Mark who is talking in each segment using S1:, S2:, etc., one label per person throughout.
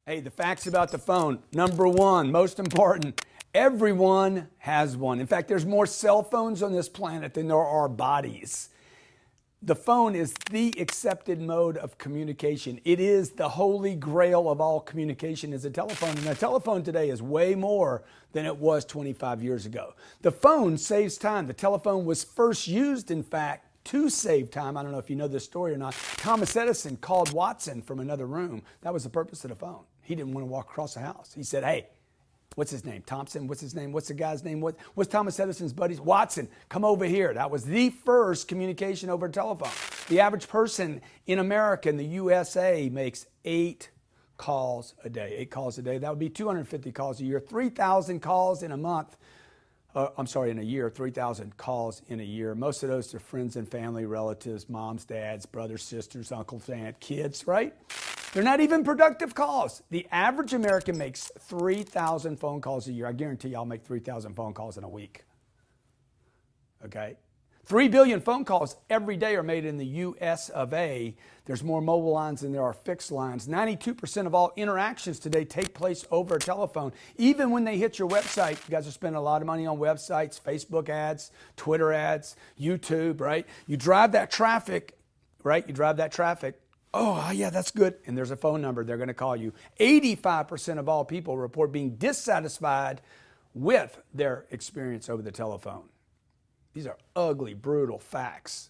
S1: Hey, the facts about the phone. Number one, most important, everyone has one. In fact, there's more cell phones on this planet than there are bodies. The phone is the accepted mode of communication. It is the holy grail of all communication is a telephone. And a telephone today is way more than it was 25 years ago. The phone saves time. The telephone was first used, in fact, to save time. I don't know if you know this story or not. Thomas Edison called Watson from another room. That was the purpose of the phone. He didn't want to walk across the house. He said, hey, what's his name? Thompson? What's his name? What's the guy's name? What's Thomas Edison's buddies? Watson, come over here. That was the first communication over telephone. The average person in America, in the USA, makes 8 calls a day. 8 calls a day. That would be 250 calls a year. 3,000 calls in a month. In a year, 3,000 calls in a year. Most of those are friends and family, relatives, moms, dads, brothers, sisters, uncles, aunts, kids, right? They're not even productive calls. The average American makes 3,000 phone calls a year. I guarantee you I'll make 3,000 phone calls in a week. Okay? 3 billion phone calls every day are made in the US of A. There's more mobile lines than there are fixed lines. 92% of all interactions today take place over a telephone. Even when they hit your website, you guys are spending a lot of money on websites, Facebook ads, Twitter ads, YouTube, right? You drive that traffic, right? You drive that traffic. Oh, yeah, that's good. And there's a phone number. They're going to call you. 85% of all people report being dissatisfied with their experience over the telephone. These are ugly, brutal facts.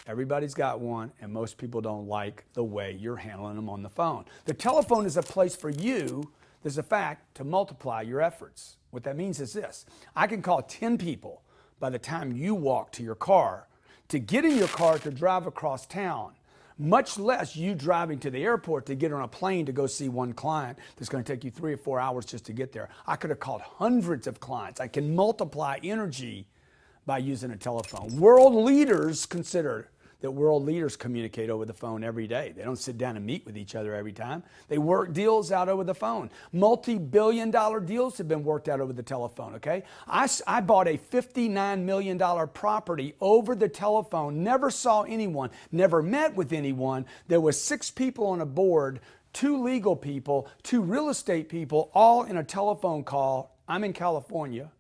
S1: Everybody's got one, and most people don't like the way you're handling them on the phone. The telephone is a place for you, there's a fact, to multiply your efforts. What that means is this. I can call 10 people by the time you walk to your car, to get in your car to drive across town, much less you driving to the airport to get on a plane to go see one client that's going to take you 3 or 4 hours just to get there. I could have called hundreds of clients. I can multiply energy by using a telephone. World leaders consider that world leaders communicate over the phone every day. They don't sit down and meet with each other every time. They work deals out over the phone. Multi-billion-dollar deals have been worked out over the telephone, okay? I bought a $59 million property over the telephone, never saw anyone, never met with anyone. There was 6 people on a board, 2 legal people, 2 real estate people, all in a telephone call. I'm in California.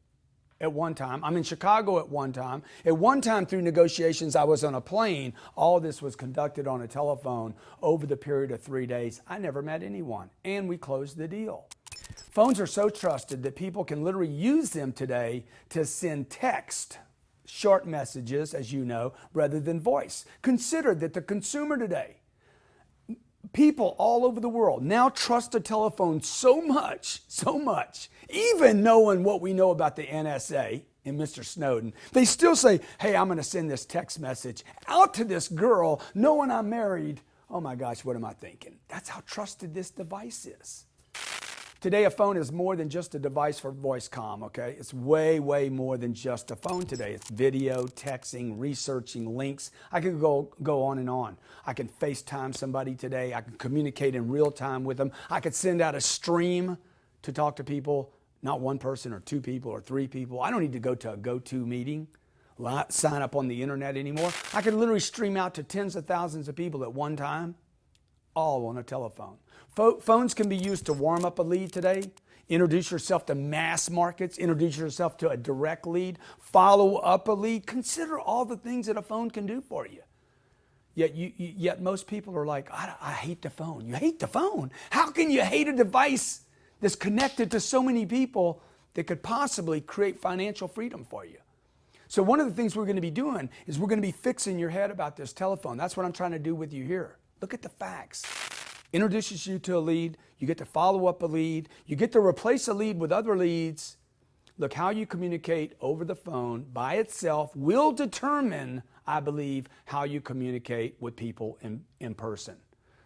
S1: At one time. I'm in Chicago at one time. At one time through negotiations, I was on a plane. All this was conducted on a telephone over the period of 3 days. I never met anyone, and we closed the deal. Phones are so trusted that people can literally use them today to send text, short messages, as you know, rather than voice. Consider that the consumer today, people all over the world now trust a telephone so much, even knowing what we know about the NSA and Mr. Snowden, they still say, hey, I'm going to send this text message out to this girl knowing I'm married. Oh my gosh, what am I thinking? That's how trusted this device is. Today, a phone is more than just a device for voice comm, okay? It's way, way more than just a phone today. It's video, texting, researching, links. I could go on and on. I can FaceTime somebody today. I can communicate in real time with them. I could send out a stream to talk to people, not one person or 2 people or 3 people. I don't need to go to a go-to meeting, sign up on the internet anymore. I can literally stream out to tens of thousands of people at one time, all on a telephone. Phones can be used to warm up a lead today, introduce yourself to mass markets, introduce yourself to a direct lead, follow up a lead. Consider all the things that a phone can do for you. Yet most people are like, I hate the phone. You hate the phone? How can you hate a device that's connected to so many people that could possibly create financial freedom for you? So one of the things we're going to be doing is we're going to be fixing your head about this telephone. That's what I'm trying to do with you here. Look at the facts. Introduces you to a lead. You get to follow up a lead. You get to replace a lead with other leads. Look, how you communicate over the phone by itself will determine, I believe, how you communicate with people in person.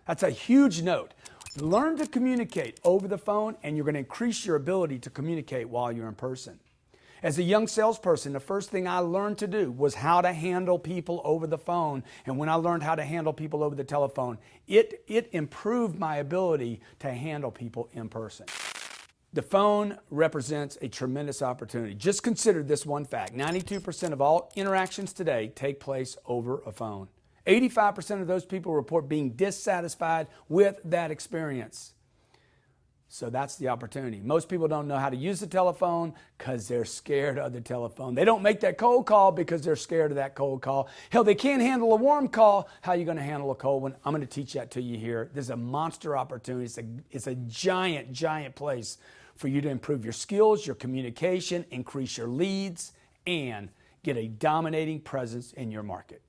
S1: That's a huge note. Learn to communicate over the phone, and you're going to increase your ability to communicate while you're in person. As a young salesperson, the first thing I learned to do was how to handle people over the phone. And when I learned how to handle people over the telephone, it improved my ability to handle people in person. The phone represents a tremendous opportunity. Just consider this one fact. 92% of all interactions today take place over a phone. 85% of those people report being dissatisfied with that experience. So that's the opportunity. Most people don't know how to use the telephone because they're scared of the telephone. They don't make that cold call because they're scared of that cold call. Hell, they can't handle a warm call. How are you going to handle a cold one? I'm going to teach that to you here. This is a monster opportunity. It's a giant, giant place for you to improve your skills, your communication, increase your leads, and get a dominating presence in your market.